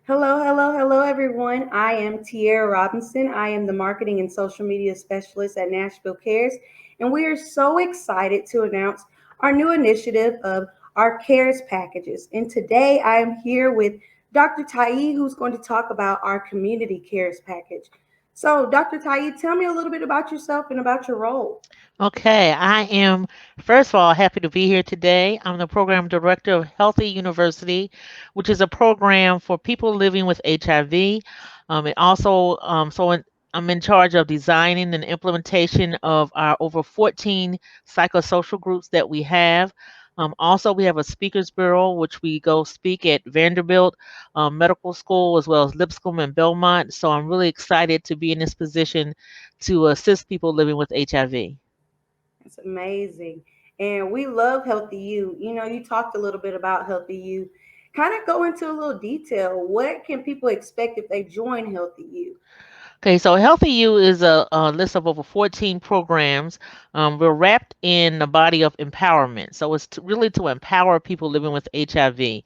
Hello, hello, hello, everyone. I am Tierra Robinson. I am the marketing and social media specialist at Nashville Cares, and we are so excited to announce our new initiative of our Cares packages. And today I am here with Dr. Tai, who's going to talk about our Community Cares package. So, Dr. Tai, tell me a little bit about yourself and about your role. Okay, I am, first of all, happy to be here today. I'm the program director of Healthy University, which is a program for people living with HIV. It also, I'm in charge of designing and implementation of our over 14 psychosocial groups that we have. Also, we have a speakers bureau, which we go speak at Vanderbilt Medical School as well as Lipscomb and Belmont. So I'm really excited to be in this position to assist people living with HIV. It's amazing. And we love Healthy You. You talked a little bit about Healthy You. Kind of go into a little detail. What can people expect if they join Healthy You? Okay, so Healthy You is a list of over 14 programs. We're wrapped in the body of empowerment. So it's really to empower people living with HIV,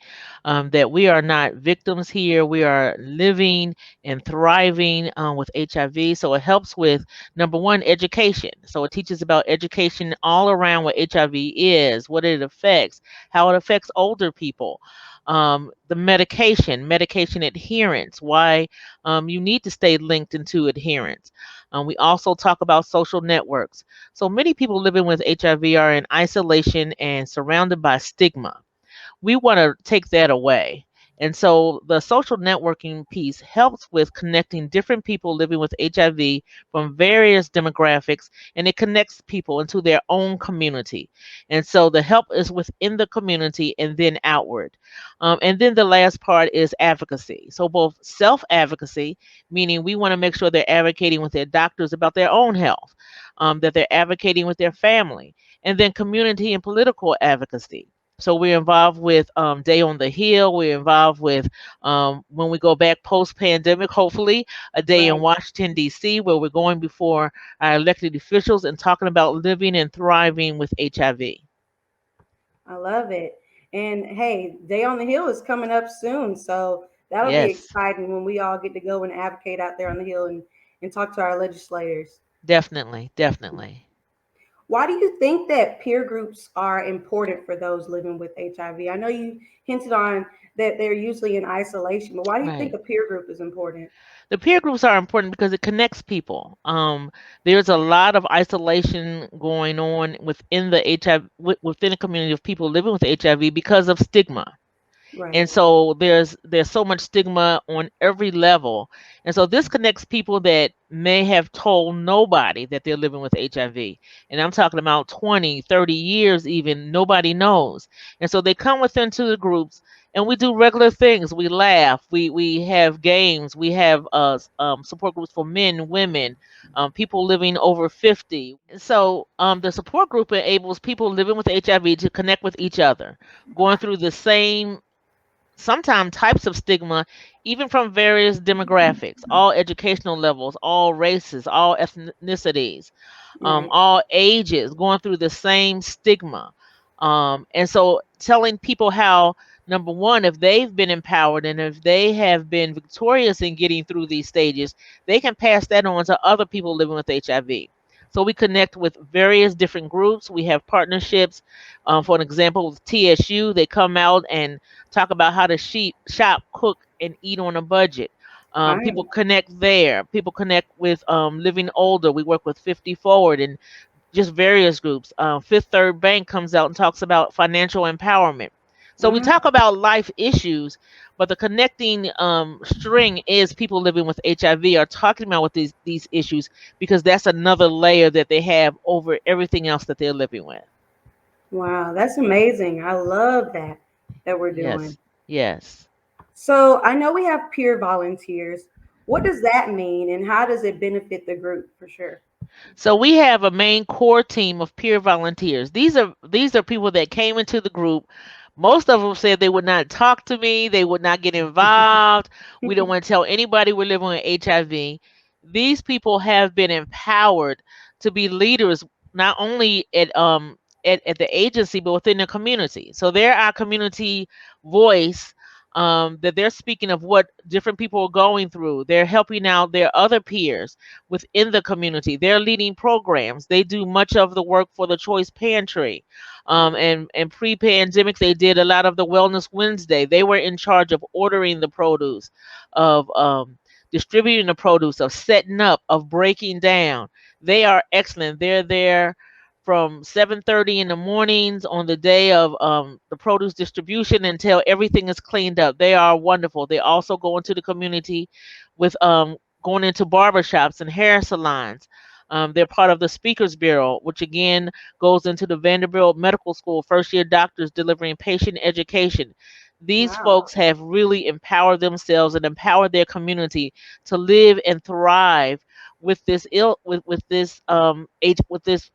that we are not victims here. We are living and thriving with HIV. So it helps with, number one, education. So it teaches about education all around what HIV is, what it affects, how it affects older people. The medication adherence, why you need to stay linked into adherence. We also talk about social networks. So many people living with HIV are in isolation and surrounded by stigma. We want to take that away. And so the social networking piece helps with connecting different people living with HIV from various demographics, and it connects people into their own community. And so the help is within the community and then outward. And then the last part is advocacy. So both self advocacy, meaning we want to make sure they're advocating with their doctors about their own health, that they're advocating with their family, and then community and political advocacy. So we're involved with Day on the Hill. We're involved with, when we go back post pandemic, hopefully, a day in Right. Washington, D.C., where we're going before our elected officials and talking about living and thriving with HIV. I love it. And hey, Day on the Hill is coming up soon. So that'll be Yes, exciting when we all get to go and advocate out there on the Hill and talk to our legislators. definitely, definitely. Why do you think that peer groups are important for those living with HIV? I know you hinted on that they're usually in isolation, but why do you think Right. a peer group is important? The peer groups are important because it connects people. There's a lot of isolation going on within the HIV, within the community of people living with HIV because of stigma. And Right. so there's so much stigma on every level. And so this connects people that may have told nobody that they're living with HIV, and I'm talking about 20, 30 years, even nobody knows. And so they come within to the groups, and we do regular things. We laugh, we have games, we have support groups for men, women, people living over 50. So the support group enables people living with HIV to connect with each other, going through the same sometimes types of stigma, even from various demographics, all educational levels, all races, all ethnicities, Right. all ages, going through the same stigma. And so telling people how, number one, if they've been empowered and if they have been victorious in getting through these stages, they can pass that on to other people living with HIV. So we connect with various different groups. We have partnerships. For an example, with TSU, they come out and talk about how to shop, cook, and eat on a budget. People Right. connect there. People connect with living older. We work with 50 Forward and just various groups. Fifth Third Bank comes out and talks about financial empowerment. So we Mm, talk about life issues, but the connecting string is people living with HIV are talking about with these issues because that's another layer that they have over everything else that they're living with. wow, that's amazing. I love that we're doing. Yes, yes. So I know we have peer volunteers. What does that mean, and how does it benefit the group for sure? So we have a main core team of peer volunteers. These are people that came into the group. Most of them said they would not talk to me, they would not get involved. We don't want to tell anybody we're living with HIV. These people have been empowered to be leaders not only at the agency but within the community. So they're our community voice, that they're speaking of what different people are going through. They're helping out their other peers within the community. They're leading programs. They do much of the work for the Choice Pantry. And pre-pandemic, they did a lot of the Wellness Wednesday. They were in charge of ordering the produce, of distributing the produce, of setting up, of breaking down. They are excellent. They're there from 7:30 in the mornings on the day of the produce distribution until everything is cleaned up. They are wonderful. They also go into the community with going into barbershops and hair salons. They're part of the Speakers Bureau, which again goes into the Vanderbilt Medical School, first year doctors delivering patient education. These Wow. folks have really empowered themselves and empowered their community to live and thrive with this ill with this with this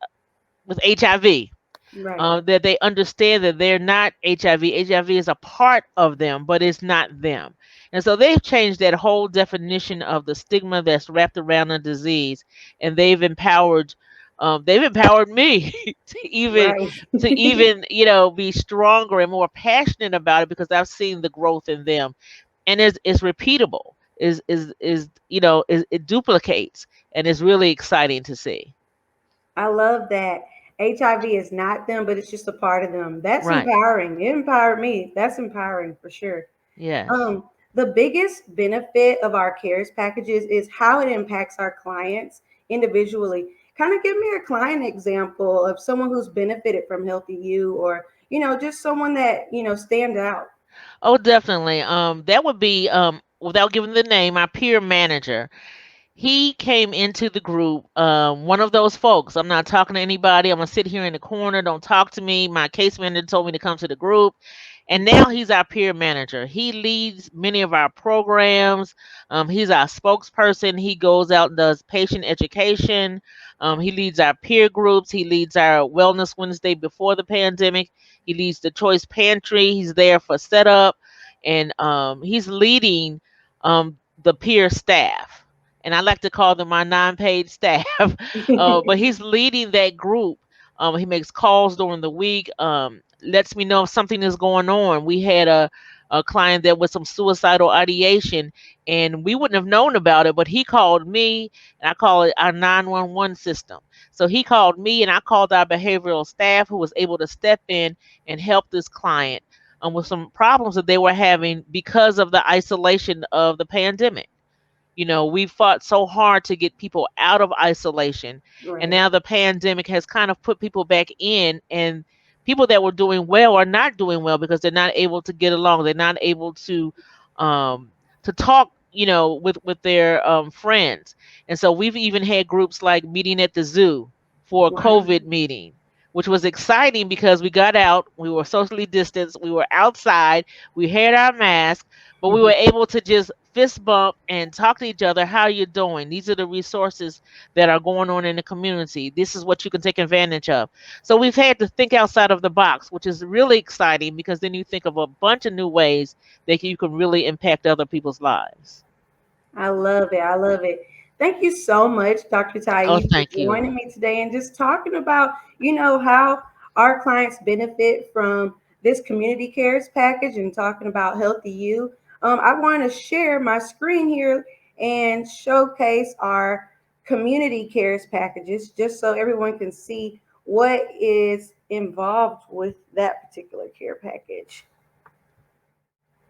with HIV. Right. That they understand that they're not HIV. HIV is a part of them, but it's not them. And so they've changed that whole definition of the stigma that's wrapped around the disease, and they've empowered me Right. to even be stronger and more passionate about it because I've seen the growth in them, and it's repeatable. It duplicates, and it's really exciting to see. I love that. HIV is not them, but it's just a part of them. That's Right. empowering. It empowered me. That's empowering for sure. Yes. The biggest benefit of our CARES packages is how it impacts our clients individually. Kind of give me a client example of someone who's benefited from Healthy You, or, just someone that, stand out. Oh, definitely. That would be without giving the name, our peer manager. He came into the group, one of those folks. I'm not talking to anybody. I'm gonna sit here in the corner. Don't talk to me. My case manager told me to come to the group, and now he's our peer manager. He leads many of our programs. He's our spokesperson. He goes out and does patient education. He leads our peer groups. He leads our Wellness Wednesday before the pandemic. He leads the Choice Pantry. He's there for setup, and he's leading the peer staff, and I like to call them my non-paid staff. But he's leading that group. He makes calls during the week. Lets me know if something is going on. We had a client that with some suicidal ideation, and we wouldn't have known about it, but he called me, and I call it our 911 system. So he called me, and I called our behavioral staff, who was able to step in and help this client with some problems that they were having because of the isolation of the pandemic. We fought so hard to get people out of isolation, and Right. now the pandemic has kind of put people back in, and people that were doing well are not doing well because they're not able to get along. They're not able um, to talk, with their friends. And so we've even had groups like meeting at the zoo for a Wow. COVID meeting, which was exciting because we got out, we were socially distanced, we were outside, we had our masks, but we were able to just fist bump and talk to each other. How you doing? These are the resources that are going on in the community. This is what you can take advantage of. So we've had to think outside of the box, which is really exciting because then you think of a bunch of new ways that you can really impact other people's lives. I love it. I love it. Thank you so much, Dr. Oh, Thais, for thank you. joining me today and just talking about, how our clients benefit from this community cares package and talking about Healthy You. I want to share my screen here and showcase our community cares packages just so everyone can see what is involved with that particular care package.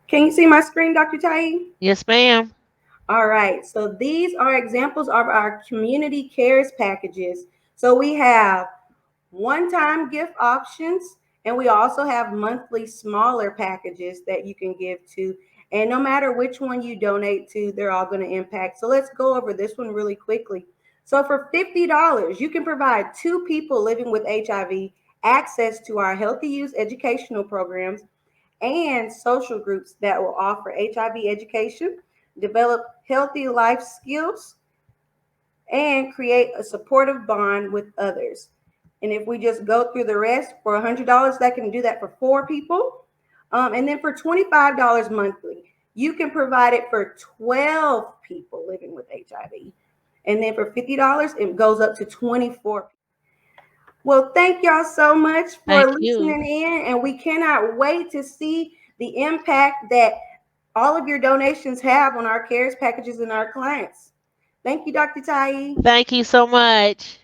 Can you see my screen, Dr. Tai? Yes, ma'am. All right, so these are examples of our community cares packages. So we have one-time gift options, and we also have monthly smaller packages that you can give to. And no matter which one you donate to, they're all going to impact. So let's go over this one really quickly. So for $50, you can provide two people living with HIV access to our Healthy Use educational programs and social groups that will offer HIV education, develop healthy life skills, and create a supportive bond with others. And if we just go through the rest for $100, that can do that for four people. And then for $25 monthly, you can provide it for 12 people living with HIV. And then for $50, it goes up to 24. Well, thank y'all so much for Thank you. listening in, and we cannot wait to see the impact that all of your donations have on our CARES packages and our clients. Thank you, Dr. Tai. Thank you so much.